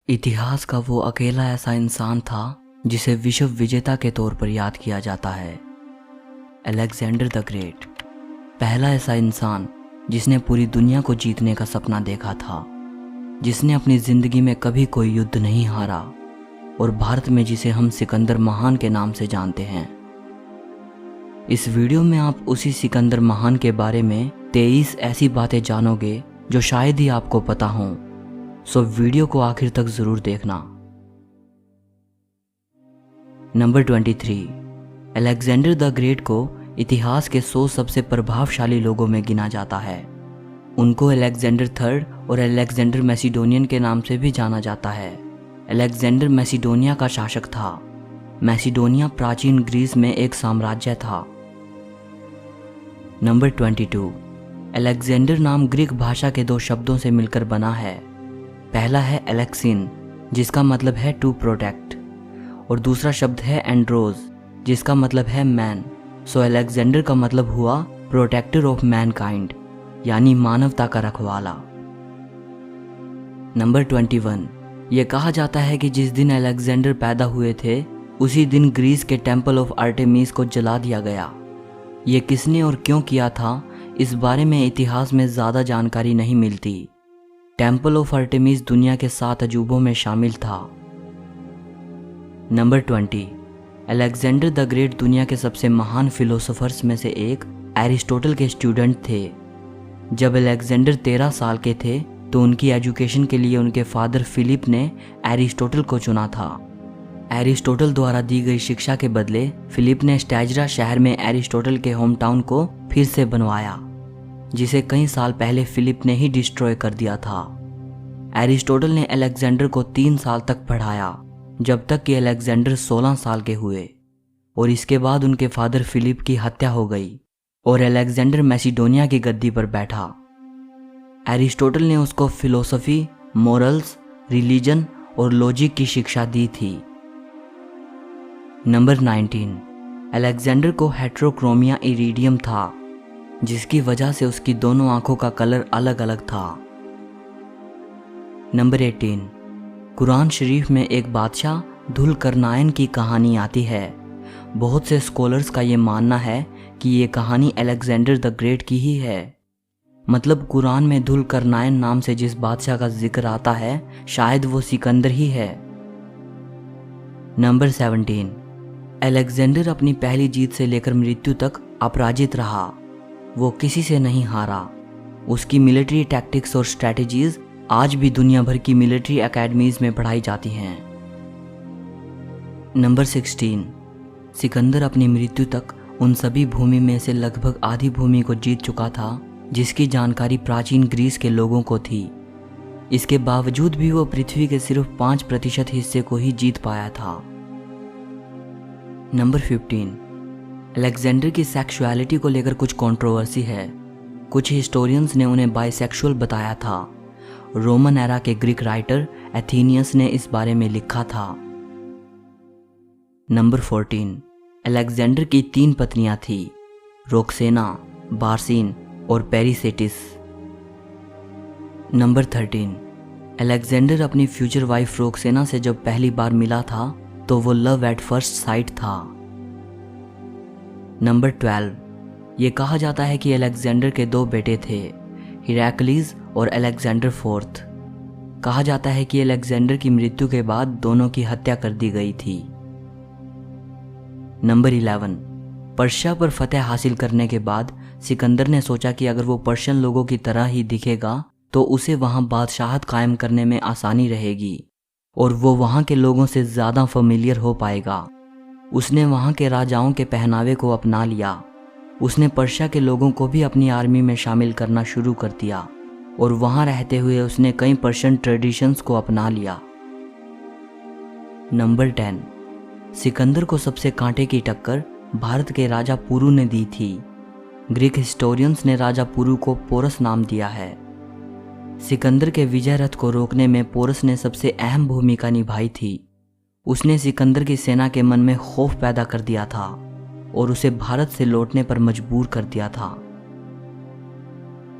इतिहास का वो अकेला ऐसा इंसान था जिसे विश्व विजेता के तौर पर याद किया जाता है, अलेक्जेंडर द ग्रेट। पहला ऐसा इंसान जिसने पूरी दुनिया को जीतने का सपना देखा था, जिसने अपनी जिंदगी में कभी कोई युद्ध नहीं हारा और भारत में जिसे हम सिकंदर महान के नाम से जानते हैं। इस वीडियो में आप उसी सिकंदर महान के बारे में 23 ऐसी बातें जानोगे जो शायद ही आपको पता हों, सो वीडियो को आखिर तक जरूर देखना। नंबर 23, अलेक्जेंडर द ग्रेट को इतिहास के 100 सबसे प्रभावशाली लोगों में गिना जाता है। उनको अलेक्जेंडर थर्ड और अलेक्जेंडर मैसिडोनियन के नाम से भी जाना जाता है। अलेक्जेंडर मैसिडोनिया का शासक था। मैसिडोनिया प्राचीन ग्रीस में एक साम्राज्य था। नंबर 22, अलेक्जेंडर नाम ग्रीक भाषा के 2 शब्दों से मिलकर बना है। पहला है एलेक्सिन, जिसका मतलब है टू प्रोटेक्ट, और दूसरा शब्द है एंड्रोज, जिसका मतलब है मैन। सो अलेक्जेंडर का मतलब हुआ प्रोटेक्टर ऑफ मैनकाइंड, यानी मानवता का रखवाला। नंबर 21, यह कहा जाता है कि जिस दिन अलेक्जेंडर पैदा हुए थे उसी दिन ग्रीस के टेम्पल ऑफ आर्टेमिस को जला दिया गया। ये किसने और क्यों किया था, इस बारे में इतिहास में ज़्यादा जानकारी नहीं मिलती। टेम्पल ऑफ आर्टेमिस दुनिया के 7 अजूबों में शामिल था। नंबर 20, अलेक्जेंडर द ग्रेट दुनिया के सबसे महान फिलोसोफर्स में से एक एरिस्टोटल के स्टूडेंट थे। जब अलेक्जेंडर 13 साल के थे तो उनकी एजुकेशन के लिए उनके फादर फिलिप ने एरिस्टोटल को चुना था। एरिस्टोटल द्वारा दी गई शिक्षा के बदले फिलिप ने स्टैजरा शहर में एरिस्टोटल के होम टाउन को फिर से बनवाया, जिसे कई साल पहले फिलिप ने ही डिस्ट्रॉय कर दिया था। एरिस्टोटल ने अलेक्जेंडर को 3 साल तक पढ़ाया, जब तक कि अलेक्जेंडर 16 साल के हुए, और इसके बाद उनके फादर फिलिप की हत्या हो गई और अलेक्जेंडर मैसिडोनिया की गद्दी पर बैठा। एरिस्टोटल ने उसको फिलोसफी, मोरल्स, रिलीजन और लॉजिक की शिक्षा दी थी। नंबर 19, अलेक्जेंडर को हेट्रोक्रोमिया इरिडियम था, जिसकी वजह से उसकी दोनों आंखों का कलर अलग अलग था। नंबर 18, कुरान शरीफ में एक बादशाह धुलकरनाइन की कहानी आती है। बहुत से स्कॉलर्स का ये मानना है कि ये कहानी अलेक्जेंडर द ग्रेट की ही है। मतलब कुरान में धुलकरनाइन नाम से जिस बादशाह का जिक्र आता है शायद वो सिकंदर ही है। नंबर 17, अलेक्जेंडर अपनी पहली जीत से लेकर मृत्यु तक अपराजित रहा। वो किसी से नहीं हारा। उसकी मिलिट्री टैक्टिक्स और स्ट्रैटेजीज आज भी दुनिया भर की मिलिट्री एकेडमीज में पढ़ाई जाती हैं। नंबर 16, सिकंदर अपनी मृत्यु तक उन सभी भूमि में से लगभग आधी भूमि को जीत चुका था जिसकी जानकारी प्राचीन ग्रीस के लोगों को थी। इसके बावजूद भी वो पृथ्वी के सिर्फ 5% हिस्से को ही जीत पाया था। नंबर 15, अलेक्जेंडर की सेक्सुअलिटी को लेकर कुछ कंट्रोवर्सी है। कुछ हिस्टोरियंस ने उन्हें बाइसेक्सुअल बताया था। रोमन एरा के ग्रीक राइटर एथेनियस ने इस बारे में लिखा था। नंबर 14, अलेक्जेंडर की 3 पत्नियां थी, रोक्सेना, बार्सिन और पेरिसेटिस। नंबर 13, अलेक्जेंडर अपनी फ्यूचर वाइफ रोक्सेना से जब पहली बार मिला था तो वो लव एट फर्स्ट साइट था। नंबर 12, ये कहा जाता है कि अलेक्जेंडर के 2 बेटे थे, हिरैक्लिस और अलेक्जेंडर फोर्थ। कहा जाता है कि अलेक्जेंडर की मृत्यु के बाद दोनों की हत्या कर दी गई थी। नंबर 11, पर्शिया पर फतेह हासिल करने के बाद सिकंदर ने सोचा कि अगर वो पर्शियन लोगों की तरह ही दिखेगा तो उसे वहां बादशाहत कायम करने में आसानी रहेगी और वो वहां के लोगों से ज़्यादा फेमिलियर हो पाएगा। उसने वहां के राजाओं के पहनावे को अपना लिया। उसने पर्शिया के लोगों को भी अपनी आर्मी में शामिल करना शुरू कर दिया और वहां रहते हुए उसने कई पर्शियन ट्रेडिशंस को अपना लिया। नंबर 10, सिकंदर को सबसे कांटे की टक्कर भारत के राजा पुरु ने दी थी। ग्रीक हिस्टोरियंस ने राजा पुरु को पोरस नाम दिया है। सिकंदर के विजय रथ को रोकने में पोरस ने सबसे अहम भूमिका निभाई थी। उसने सिकंदर की सेना के मन में खौफ पैदा कर दिया था और उसे भारत से लौटने पर मजबूर कर दिया था।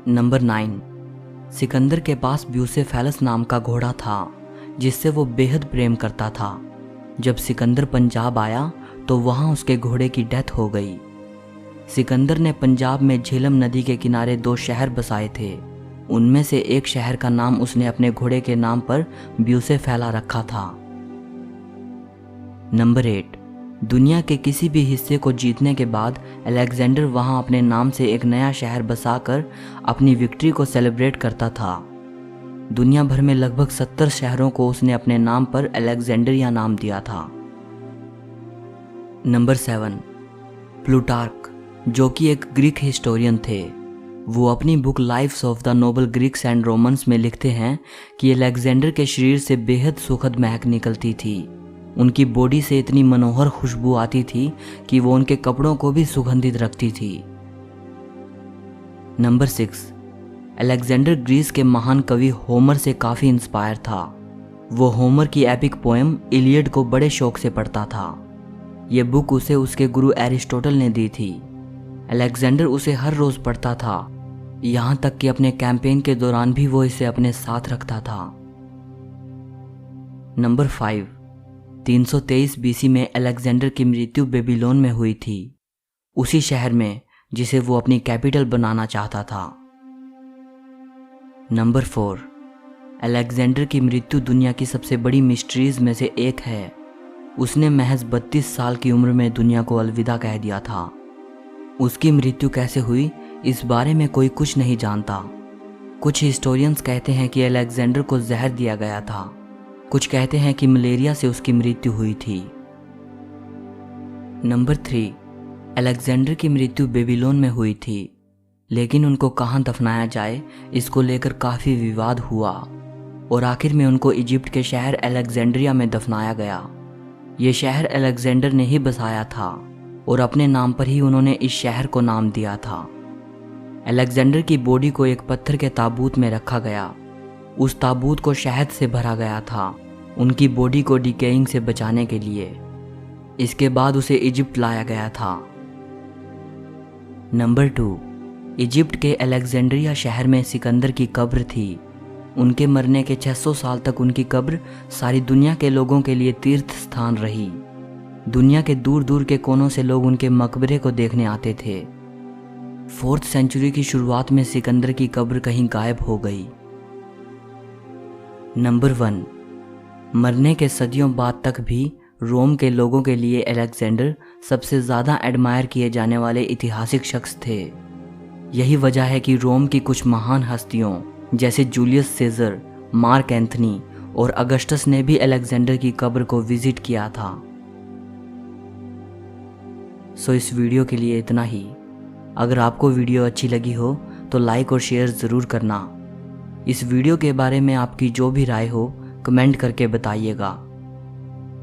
नंबर 9, सिकंदर के पास ब्यूसेफेलस नाम का घोड़ा था जिससे वो बेहद प्रेम करता था। जब सिकंदर पंजाब आया तो वहाँ उसके घोड़े की डेथ हो गई। सिकंदर ने पंजाब में झेलम नदी के किनारे 2 शहर बसाए थे। उनमें से एक शहर का नाम उसने अपने घोड़े के नाम पर ब्यूसे फैला रखा था। नंबर 8, दुनिया के किसी भी हिस्से को जीतने के बाद अलेक्जेंडर वहां अपने नाम से एक नया शहर बसाकर अपनी विक्ट्री को सेलिब्रेट करता था। दुनिया भर में लगभग 70 शहरों को उसने अपने नाम पर अलेक्जेंड्रिया नाम दिया था। नंबर 7, प्लूटार्क, जो कि एक ग्रीक हिस्टोरियन थे। वो अपनी book lives of the noble Greeks and Romans में लिखते हैं कि अलेक्जेंडर के शरीर से बेहद सुखद महक निकलती थी। उनकी बॉडी से इतनी मनोहर खुशबू आती थी कि वो उनके कपड़ों को भी सुगंधित रखती थी। नंबर 6, अलेक्जेंडर ग्रीस के महान कवि होमर से काफ़ी इंस्पायर था। वो होमर की एपिक पोएम इलियड को बड़े शौक से पढ़ता था। ये बुक उसे उसके गुरु एरिस्टोटल ने दी थी। अलेक्जेंडर उसे हर रोज़ पढ़ता था, यहाँ तक कि अपने कैंपेन के दौरान भी वो इसे अपने साथ रखता था। नंबर 5, 323 बीसी में अलेक्जेंडर की मृत्यु बेबीलोन में हुई थी, उसी शहर में जिसे वो अपनी कैपिटल बनाना चाहता था। नंबर 4, अलेक्जेंडर की मृत्यु दुनिया की सबसे बड़ी मिस्ट्रीज में से एक है। उसने महज 32 साल की उम्र में दुनिया को अलविदा कह दिया था। उसकी मृत्यु कैसे हुई इस बारे में कोई कुछ नहीं जानता। कुछ हिस्टोरियंस कहते हैं कि अलेक्जेंडर को जहर दिया गया था, कुछ कहते हैं कि मलेरिया से उसकी मृत्यु हुई थी। नंबर 3, अलेक्जेंडर की मृत्यु बेबीलोन में हुई थी, लेकिन उनको कहाँ दफनाया जाए इसको लेकर काफ़ी विवाद हुआ और आखिर में उनको इजिप्ट के शहर अलेक्जेंड्रिया में दफनाया गया। ये शहर अलेक्जेंडर ने ही बसाया था और अपने नाम पर ही उन्होंने इस शहर को नाम दिया था। अलेक्जेंडर की बॉडी को एक पत्थर के ताबूत में रखा गया। उस ताबूत को शहद से भरा गया था, उनकी बॉडी को डिकेइंग से बचाने के लिए। इसके बाद उसे इजिप्ट लाया गया था। नंबर 2, इजिप्ट के अलेक्जेंड्रिया शहर में सिकंदर की कब्र थी। उनके मरने के 600 साल तक उनकी कब्र सारी दुनिया के लोगों के लिए तीर्थ स्थान रही। दुनिया के दूर दूर के कोनों से लोग उनके मकबरे को देखने आते थे। 4th सेंचुरी की शुरुआत में सिकंदर की कब्र कहीं गायब हो गई। नंबर 1, मरने के सदियों बाद तक भी रोम के लोगों के लिए अलेक्जेंडर सबसे ज़्यादा एडमायर किए जाने वाले ऐतिहासिक शख्स थे। यही वजह है कि रोम की कुछ महान हस्तियों जैसे जूलियस सीजर, मार्क एंथनी और अगस्टस ने भी अलेक्जेंडर की कब्र को विजिट किया था। सो इस वीडियो के लिए इतना ही। अगर आपको वीडियो अच्छी लगी हो तो लाइक और शेयर ज़रूर करना। इस वीडियो के बारे में आपकी जो भी राय हो कमेंट करके बताइएगा।